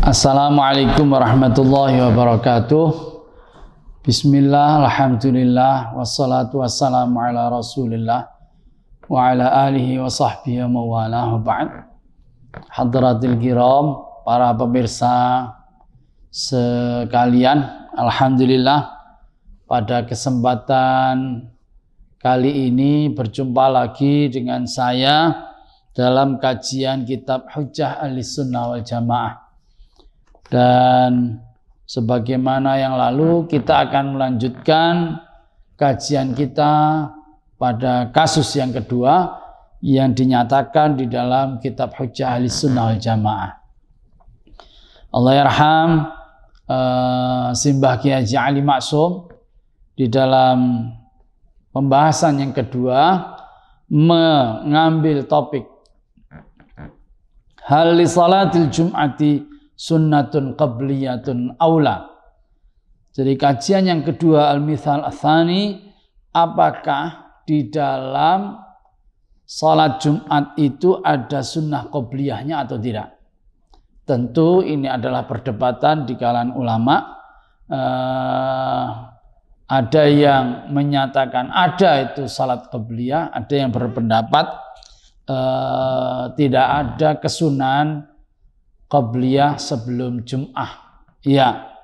Assalamualaikum warahmatullahi wabarakatuh. Bismillah, alhamdulillah, wassalatu wassalamu ala rasulillah wa ala alihi wa sahbihi wa mawalah wa ba'd. Hadratil kiram, para pemirsa sekalian, alhamdulillah pada kesempatan kali ini berjumpa lagi dengan saya dalam kajian kitab Hujjah Ahlussunnah wal Jamaah. Dan sebagaimana yang lalu, kita akan melanjutkan kajian kita pada kasus yang kedua yang dinyatakan di dalam kitab Hujjah Ahlussunnah wal Jamaah. Allah yarham Simbah Kiai Haji Ali Maksum di dalam pembahasan yang kedua mengambil topik hal li salatil jum'ati sunnatun qabliyatun aula. Jadi kajian yang kedua, al-mithal ats-tsani, apakah di dalam salat Jumat itu ada sunnah qabliyahnya atau tidak? Tentu ini adalah perdebatan di kalangan ulama. Ada yang menyatakan ada itu salat qabliyah, ada yang berpendapat tidak ada kesunahan qabliyah sebelum Jum'ah. Ya.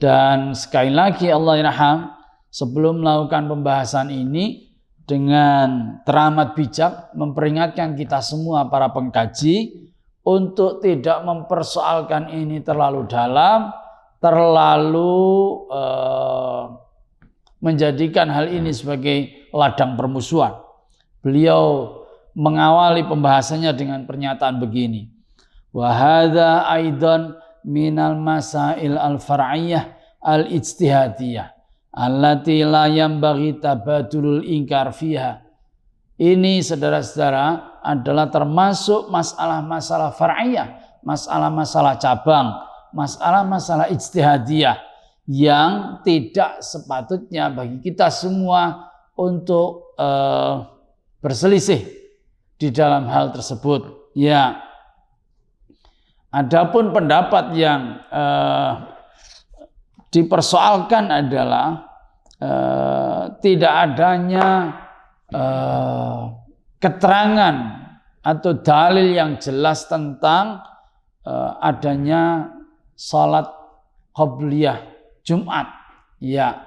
Dan sekali lagi Allah yarham, sebelum melakukan pembahasan ini dengan teramat bijak memperingatkan kita semua para pengkaji untuk tidak mempersoalkan ini terlalu dalam, terlalu menjadikan hal ini sebagai ladang permusuhan. Beliau mengawali pembahasannya dengan pernyataan begini. Wa hadza aidan minal masail al-far'iyyah al-ijtihadiyah allati la yanbaghi tabadulul inkar fiha. Ini saudara-saudara adalah termasuk masalah-masalah far'iyyah, masalah-masalah cabang, masalah-masalah ijtihadiyah yang tidak sepatutnya bagi kita semua untuk berselisih di dalam hal tersebut. Ya. Adapun pendapat yang dipersoalkan adalah tidak adanya keterangan atau dalil yang jelas tentang adanya salat qabliyah Jumat. Ya.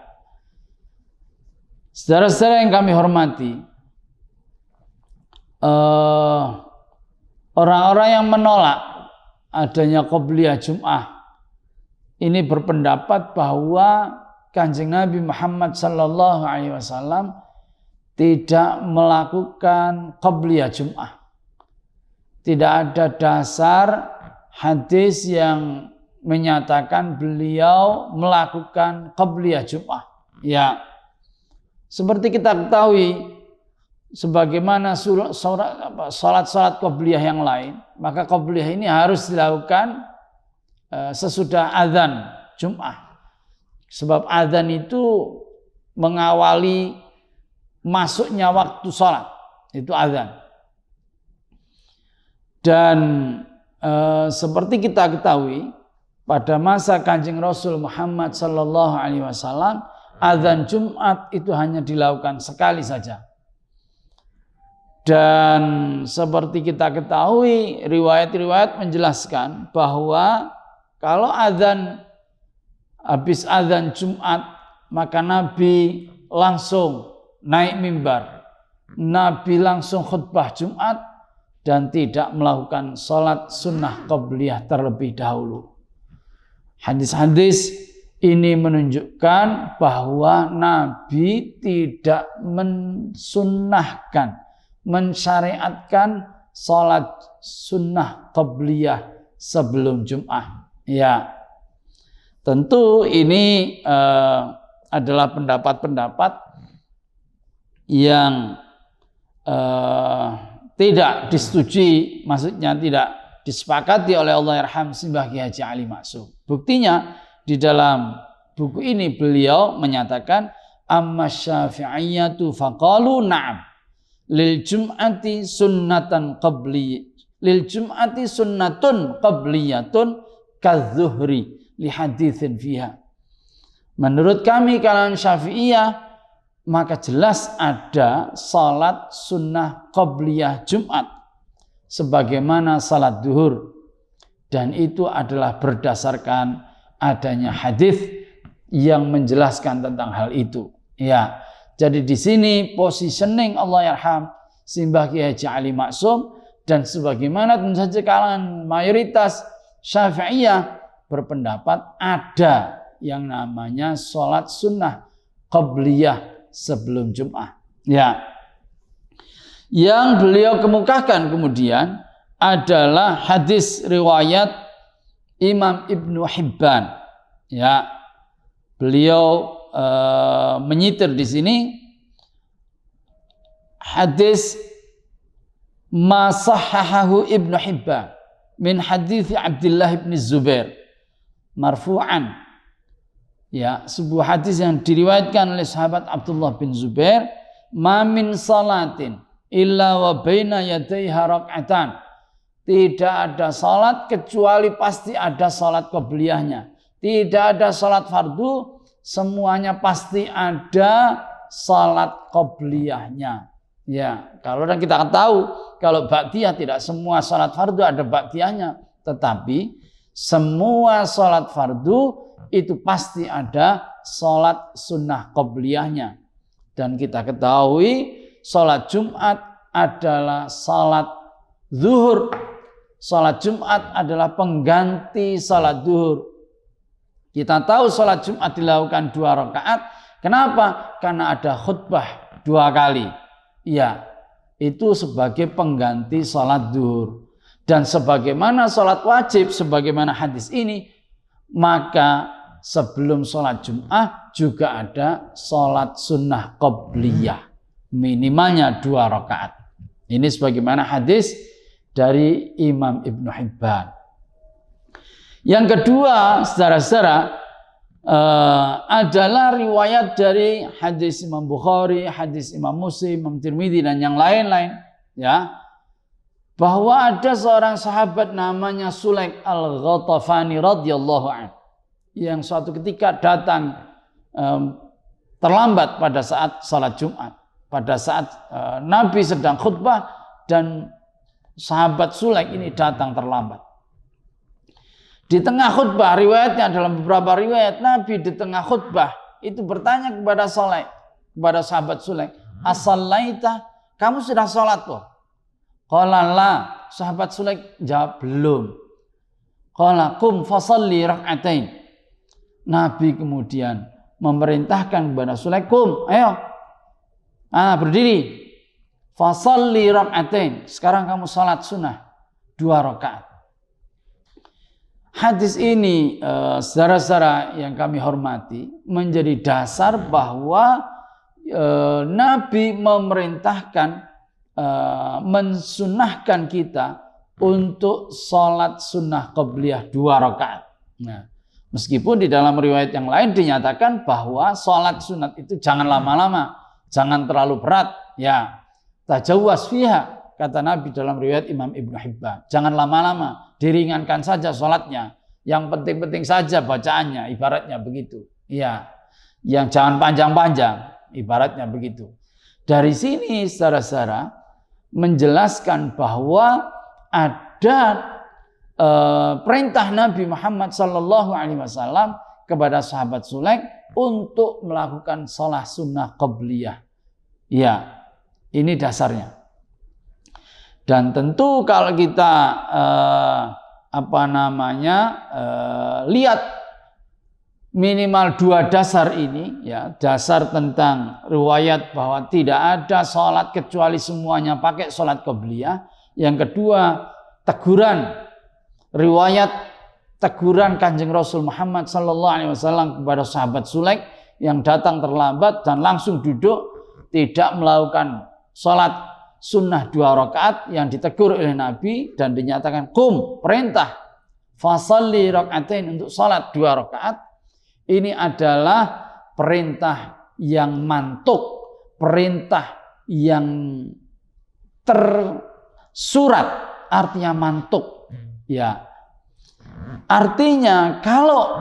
Saudara-saudara yang kami hormati, orang-orang yang menolak adanya qabliyah Jum'ah ini berpendapat bahwa Kanjeng Nabi Muhammad sallallahu alaihi wasallam tidak melakukan qabliyah Jum'ah. Tidak ada dasar hadis yang menyatakan beliau melakukan qabliyah Jum'ah. Ya. Seperti kita ketahui, sebagaimana salat-salat qabliyah yang lain, maka qabliyah ini harus dilakukan sesudah azan Jum'ah. Sebab azan itu mengawali masuknya waktu salat, itu azan. Dan seperti kita ketahui, pada masa Kanjeng Rasul Muhammad sallallahu alaihi wasallam, azan Jumat itu hanya dilakukan sekali saja. Dan seperti kita ketahui, riwayat-riwayat menjelaskan bahwa kalau habis azan Jumat, maka Nabi langsung naik mimbar. Nabi langsung khutbah Jumat dan tidak melakukan sholat sunnah qabliyah terlebih dahulu. Hadis-hadis ini menunjukkan bahwa Nabi tidak mensunnahkan, mensyariatkan salat sunnah qabliyah sebelum Jum'ah. Ya, tentu ini adalah pendapat-pendapat yang tidak disetujui, maksudnya tidak disepakati oleh Allah yarham Simbah Kiai Haji Ali Maksum. Buktinya di dalam buku ini beliau menyatakan amma syafi'iyatu faqalu na'am lil jum'ati sunnatan lil jum'ati sunnatun qabliyatun kadzuhri li haditsin fiha. Menurut kami kalangan Syafi'iyah, maka jelas ada salat sunnah qabliyah Jumat sebagaimana salat duhur, dan itu adalah berdasarkan adanya hadis yang menjelaskan tentang hal itu. Ya, jadi di sini positioning Allah yarham Simbah Kiai Haji Ali Maksum dan sebagaimana tentu saja kalangan mayoritas Syafi'iyah berpendapat ada yang namanya sholat sunnah qabliyah sebelum Jum'ah. Ya. Yang beliau kemukakan kemudian adalah hadis riwayat Imam Ibnu Hibban. Ya. Beliau menyitir di sini hadis ma sahhahahu Ibnu Hibban min hadis Abdullah bin Zubair marfu'an. Ya, sebuah hadis yang diriwayatkan oleh sahabat Abdullah bin Zubair, ma min salatin illa wa baina yadayha rak'atan. Tidak ada salat kecuali pasti ada salat qabliyahnya. Tidak ada salat fardu, semuanya pasti ada salat qabliyahnya. Ya, kalau kita tahu kalau ba'diyah tidak semua salat fardu ada ba'diyahnya, tetapi semua salat fardu itu pasti ada salat sunnah qabliyahnya. Dan kita ketahui salat Jumat adalah salat zuhur. Salat Jumat adalah pengganti salat zuhur. Kita tahu salat Jumat dilakukan 2 rakaat. Kenapa? Karena ada khutbah 2 kali. Ya, itu sebagai pengganti salat zuhur. Dan sebagaimana salat wajib, sebagaimana hadis ini, maka sebelum sholat Jum'ah juga ada sholat sunnah qabliyah. Minimalnya 2 rakaat. Ini sebagaimana hadis dari Imam Ibnu Hibban. Yang kedua, saudara-saudara, adalah riwayat dari hadis Imam Bukhari, hadis Imam Muslim, Imam Tirmidzi dan yang lain-lain. Ya, bahwa ada seorang sahabat namanya Sulaik al-Ghatafani radhiyallahu anhu yang suatu ketika datang terlambat pada saat salat Jumat, pada saat Nabi sedang khutbah dan sahabat Sulaik ini datang terlambat. Di tengah khutbah, riwayatnya dalam beberapa riwayat Nabi di tengah khutbah itu bertanya kepada Sulaik, kepada sahabat Sulaik, "As-sallaita? Kamu sudah salat toh?" Qala la, sahabat Sulaik jawab belum. Qala qum fasalli rak'atain. Nabi kemudian memerintahkan kepada Sulaik, "Qum, ayo. Berdiri. Fasalli rak'atain. Sekarang kamu salat sunnah 2 rakaat." Hadis ini, saudara-saudara yang kami hormati, menjadi dasar bahwa Nabi memerintahkan, mensunahkan kita untuk salat sunnah qabliyah 2 rakaat. Nah, meskipun di dalam riwayat yang lain dinyatakan bahwa salat sunat itu jangan lama-lama, jangan terlalu berat. Ya, tajawwaz fiha, kata Nabi dalam riwayat Imam Ibnu Hibban. Jangan lama-lama, diringankan saja salatnya. Yang penting-penting saja bacaannya, ibaratnya begitu. Ya, yang jangan panjang-panjang, ibaratnya begitu. Dari sini saudara-saudara menjelaskan bahwa ada perintah Nabi Muhammad SAW kepada sahabat Sulaik untuk melakukan salat sunnah qabliyah. Ya, ini dasarnya. Dan tentu kalau kita lihat minimal 2 dasar ini, ya, dasar tentang riwayat bahwa tidak ada salat kecuali semuanya pakai salat qabliyah. Yang kedua, riwayat teguran Kanjeng Rasul Muhammad SAW kepada sahabat Sulaik yang datang terlambat dan langsung duduk, tidak melakukan salat sunnah 2 rakaat yang ditegur oleh Nabi dan dinyatakan qum, perintah fasalli rak'atain untuk salat 2 rakaat. Ini adalah perintah yang mantuk, perintah yang tersurat, artinya mantuk. Ya. Artinya kalau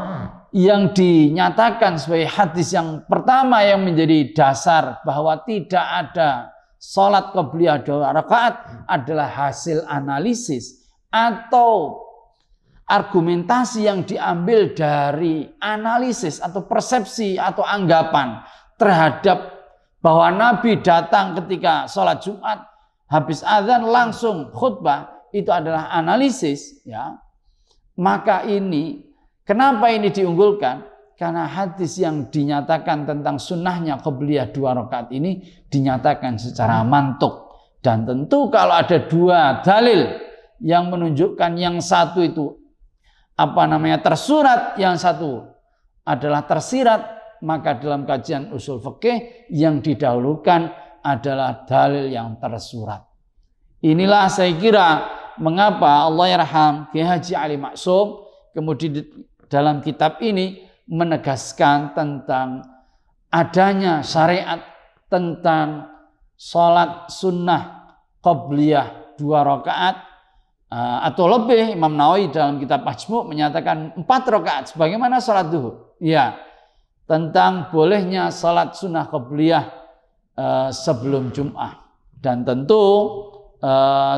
yang dinyatakan sebagai hadis yang pertama yang menjadi dasar bahwa tidak ada sholat qobliyah 2 rakaat adalah hasil analisis atau argumentasi yang diambil dari analisis atau persepsi atau anggapan terhadap bahwa Nabi datang ketika sholat Jumat habis azan langsung khutbah, itu adalah analisis, ya. Maka ini, kenapa ini diunggulkan? Karena hadis yang dinyatakan tentang sunnahnya qobliyah 2 rakaat ini dinyatakan secara mantuk. Dan tentu kalau ada 2 dalil yang menunjukkan yang satu itu tersurat, yang satu adalah tersirat, maka dalam kajian usul fikih yang didahulukan adalah dalil yang tersurat. Inilah saya kira mengapa Allahyarham Kiai Haji Ali Maksum kemudian dalam kitab ini menegaskan tentang adanya syariat tentang sholat sunnah qobliyah 2 rakaat atau lebih. Imam Nawawi dalam kitab Majmu' menyatakan 4 rakaat sebagaimana sholat duhur. Ya, tentang bolehnya sholat sunnah qobliyah sebelum Jum'ah. Dan tentu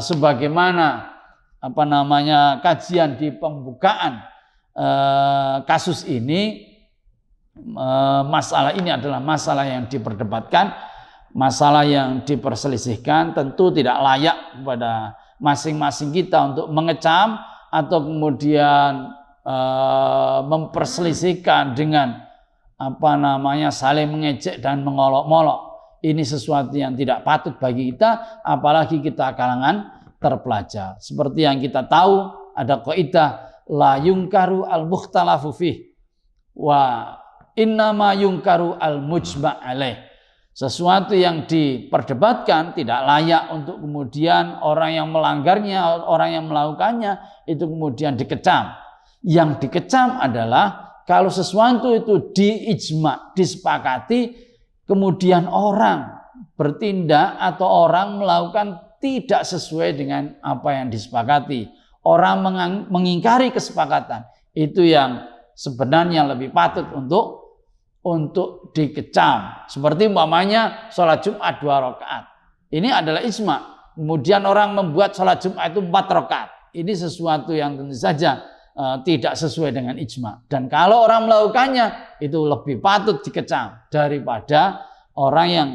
sebagaimana kajian di pembukaan kasus ini, masalah ini adalah masalah yang diperdebatkan, masalah yang diperselisihkan. Tentu tidak layak kepada masing-masing kita untuk mengecam atau kemudian memperselisihkan dengan saling mengejek dan mengolok-molok. Ini sesuatu yang tidak patut bagi kita, apalagi kita kalangan terpelajar. Seperti yang kita tahu, ada kaidah la yungkaru al-mukhtalafu fih wa innama yungkaru al-mujma' alaih. Sesuatu yang diperdebatkan tidak layak untuk kemudian orang yang melanggarnya, orang yang melakukannya itu kemudian dikecam. Yang dikecam adalah kalau sesuatu itu diijma', disepakati, kemudian orang bertindak atau orang melakukan tidak sesuai dengan apa yang disepakati. Orang mengingkari kesepakatan. Itu yang sebenarnya lebih patut untuk dikecam. Seperti umpamanya sholat Jumat 2 rakaat. Ini adalah ijma'. Kemudian orang membuat sholat Jumat itu 4 rakaat. Ini sesuatu yang tentu saja tidak sesuai dengan ijma'. Dan kalau orang melakukannya itu lebih patut dikecam daripada orang yang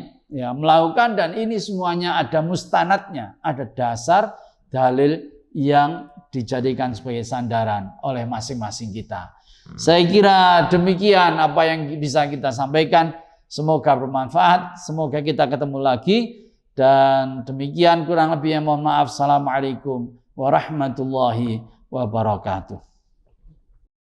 melakukan. Dan ini semuanya ada mustanadnya, ada dasar dalil yang dijadikan sebagai sandaran oleh masing-masing kita. Saya kira demikian apa yang bisa kita sampaikan. Semoga bermanfaat, semoga kita ketemu lagi. Dan demikian kurang lebihnya mohon maaf. Assalamualaikum warahmatullahi wabarakatuh.